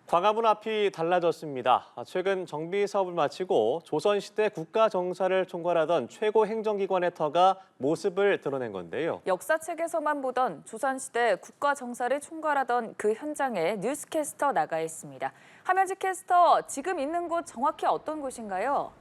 광화문 앞이 달라졌습니다. 최근 정비 사업을 마치고 조선시대 국가정사를 총괄하던 최고 행정기관의 터가 모습을 드러낸 건데요. 역사책에서만 보던 조선시대 국가정사를 총괄하던 그 현장에 뉴스캐스터 나가 있습니다. 함현지 캐스터, 지금 있는 곳 정확히 어떤 곳인가요?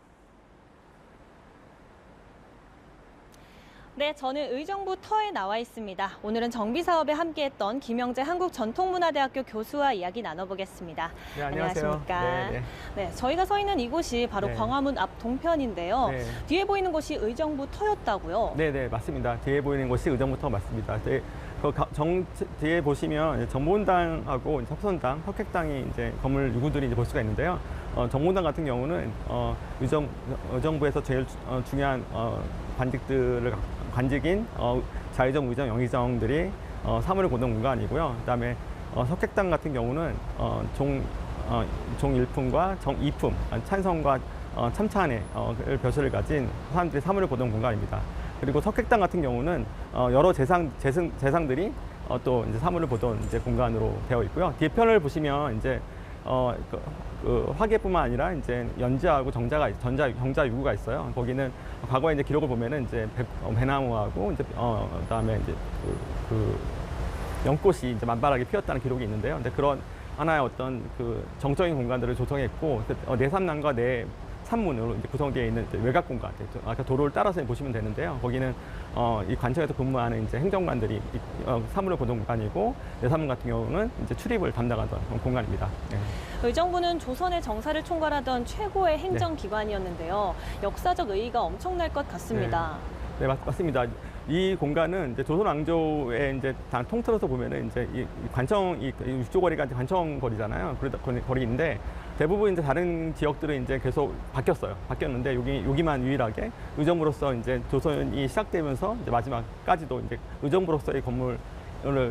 네, 저는 의정부 터에 나와 있습니다. 오늘은 정비 사업에 함께했던 김영재 한국전통문화대학교 교수와 이야기 나눠보겠습니다. 네, 안녕하세요. 안녕하십니까? 네, 저희가 서 있는 이곳이 바로 네. 광화문 앞 동편인데요. 네. 뒤에 보이는 곳이 의정부 터였다고요? 네, 맞습니다. 뒤에 보이는 곳이 의정부 터 맞습니다. 뒤에 보시면 정보원당하고 협선당, 혁획당이 이제 건물 유구들이 이제 볼 수가 있는데요. 정보원당 같은 경우는 의정부에서 제일 중요한 관직인 자의정, 의정, 영의정들이 사물을 보던 공간이고요. 그다음에 석획당 같은 경우는 종일품과 정이품, 찬성과 참찬의 벼슬을 가진 사람들이 사물을 보던 공간입니다. 그리고 석획당 같은 경우는 여러 재상들이 또 이제 사물을 보던 이제 공간으로 되어 있고요. 뒤편을 보시면 이제 그 화계뿐만 아니라 이제 연지하고 경자 유구가 있어요. 거기는 과거에 이제 기록을 보면은 이제 배나무하고 이제 그다음에 이제 그 연꽃이 이제 만발하게 피었다는 기록이 있는데요. 근데 그런 하나의 어떤 그 정적인 공간들을 조성했고 내삼남과 내산문으로 이제 구성되어 있는 외곽 공간, 아까 도로를 따라서 보시면 되는데요. 거기는 이 관청에서 근무하는 이제 행정관들이 사물을 보던 공간이고 내산문 같은 경우는 이제 출입을 담당하던 공간입니다. 네. 의정부는 조선의 정사를 총괄하던 최고의 행정기관이었는데요. 역사적 의의가 엄청날 것 같습니다. 네, 맞습니다. 이 공간은 이제 조선 왕조의 이제 통틀어서 보면은 이제 이 관청 육조 거리가 이제 관청 거리잖아요. 그러다 거리인데 대부분 이제 다른 지역들은 이제 계속 바뀌었는데 여기만 유일하게 의정부로서 이제 조선이 시작되면서 이제 마지막까지도 이제 의정부로서의 건물을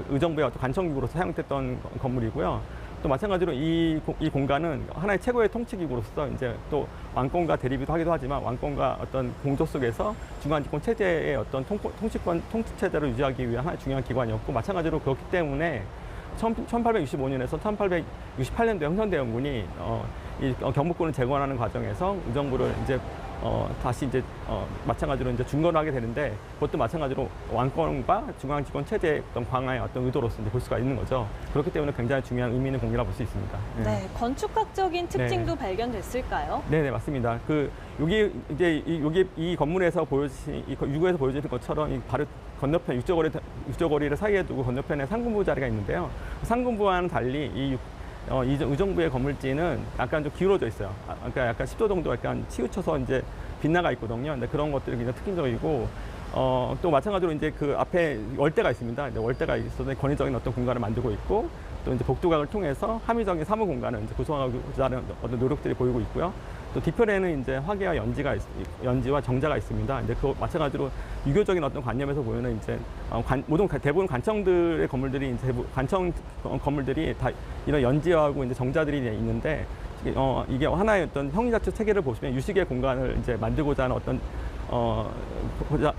의정부의 어떤 관청기구로서 사용됐던 건물이고요. 또 마찬가지로 이 공간은 하나의 최고의 통치기구로서 이제 또 왕권과 대립도 하기도 하지만 왕권과 어떤 공조 속에서 중앙집권 체제의 어떤 통치 체제를 유지하기 위한 하나의 중요한 기관이었고 마찬가지로 그렇기 때문에 1865년에서 1868년도에 흥선대원군이 이 경복궁을 재건하는 과정에서 의정부를 이제 다시 이제 마찬가지로 이제 중건을 하게 되는데 그것도 마찬가지로 왕권과 중앙집권 체제의 어떤 강화의 어떤 의도로서 이제 볼 수가 있는 거죠. 그렇기 때문에 굉장히 중요한 의미 있는 공이라고 볼 수 있습니다. 네, 건축학적인 특징도 발견됐을까요? 네, 맞습니다. 여기 이제 이 건물에서 보여주신 이 유구에서 보여주는 것처럼 이 바로 건너편 육조거리를 사이에 두고 건너편에 상군부 자리가 있는데요. 상군부와는 달리 이 의정부의 건물지는 약간 좀 기울어져 있어요. 그러니까 약간 10도 정도 약간 치우쳐서 이제 빗나가 있거든요. 근데 그런 것들이 굉장히 특징적이고, 또 마찬가지로 이제 그 앞에 월대가 있습니다. 이제 월대가 있어서 권위적인 어떤 공간을 만들고 있고, 또 이제 복도각을 통해서 함의적인 사무 공간을 이제 구성하고자 하는 어떤 노력들이 보이고 있고요. 또 뒤편에는 이제 화계와 연지와 정자가 있습니다. 이제 그 마찬가지로 유교적인 어떤 관념에서 보면은 이제 대부분 관청들의 건물들이 이제 관청 건물들이 다 이런 연지하고 이제 정자들이 있는데 이게 하나의 어떤 형이자체 체계를 보시면 유식의 공간을 이제 만들고자 하는 어떤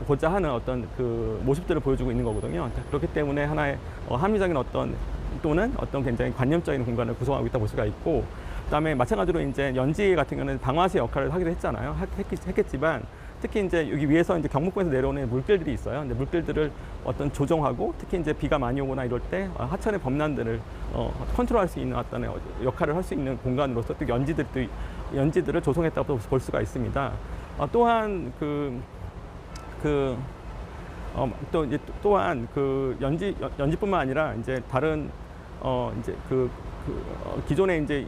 고자 하는 어떤 그 모습들을 보여주고 있는 거거든요. 그렇기 때문에 하나의 합리적인 어떤 또는 어떤 굉장히 관념적인 공간을 구성하고 있다고 볼 수가 있고, 그다음에 마찬가지로 이제 연지 같은 경우는 방화시 역할을 하기도 했잖아요. 했겠지만 특히 이제 여기 위에서 이제 경복궁에서 내려오는 물길들이 있어요. 근데 물길들을 어떤 조정하고 특히 이제 비가 많이 오거나 이럴 때 하천의 범람들을 컨트롤할 수 있는 어떤 역할을 할 수 있는 공간으로서 또 연지들을 조성했다고 볼 수가 있습니다. 또한 또한 그 연지뿐만 아니라 이제 다른 이제 기존에 이제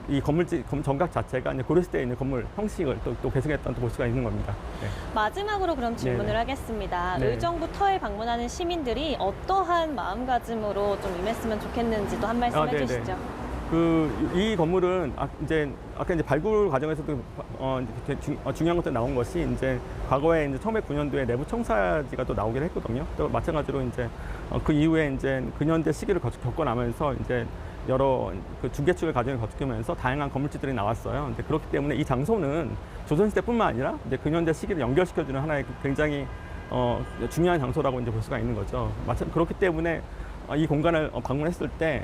이 건물지 정각 자체가 이제 고려시대에 있는 건물 형식을 또 계승했다는 볼 수가 있는 겁니다. 네. 마지막으로 그럼 질문을 하겠습니다. 네. 의정부 터에 방문하는 시민들이 어떠한 마음가짐으로 좀 임했으면 좋겠는지도 한 말씀 해주시죠. 이 건물은 아까 이제 발굴 과정에서도 중요한 것들 나온 것이 이제 과거에 이제 1909년도에 내부 청사지가 또 나오긴 했거든요. 또 마찬가지로 이제 그 이후에 이제 근현대 시기를 겪어나면서 이제 여러 그 중개축의 과정을 거치면서 다양한 건물지들이 나왔어요. 근데 그렇기 때문에 이 장소는 조선시대뿐만 아니라 이제 근현대 시기를 연결시켜주는 하나의 굉장히 중요한 장소라고 이제 볼 수가 있는 거죠. 그렇기 때문에 이 공간을 방문했을 때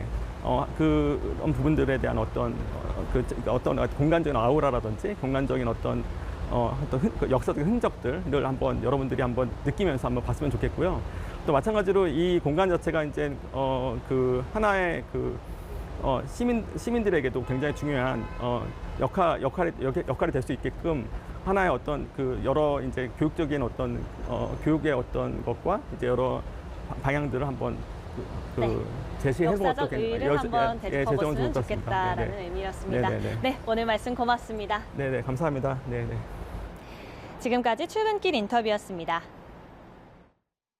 그런 부분들에 대한 어떤 공간적인 아우라라든지 공간적인 어떤 역사적인 흔적들을 한번 여러분들이 한번 느끼면서 한번 봤으면 좋겠고요. 또 마찬가지로 이 공간 자체가 이제 하나의 시민들에게도 굉장히 중요한 역할이 될 수 있게끔 하나의 어떤 여러 이제 교육적인 어떤 교육의 어떤 것과 이제 여러 방향들을 한번 네. 제시해보면 역사적 의의를 한번 되짚어봤으면 좋겠다라는 의미였습니다. 네네네. 네, 오늘 말씀 고맙습니다. 네네, 감사합니다. 네네. 지금까지 출근길 인터뷰였습니다.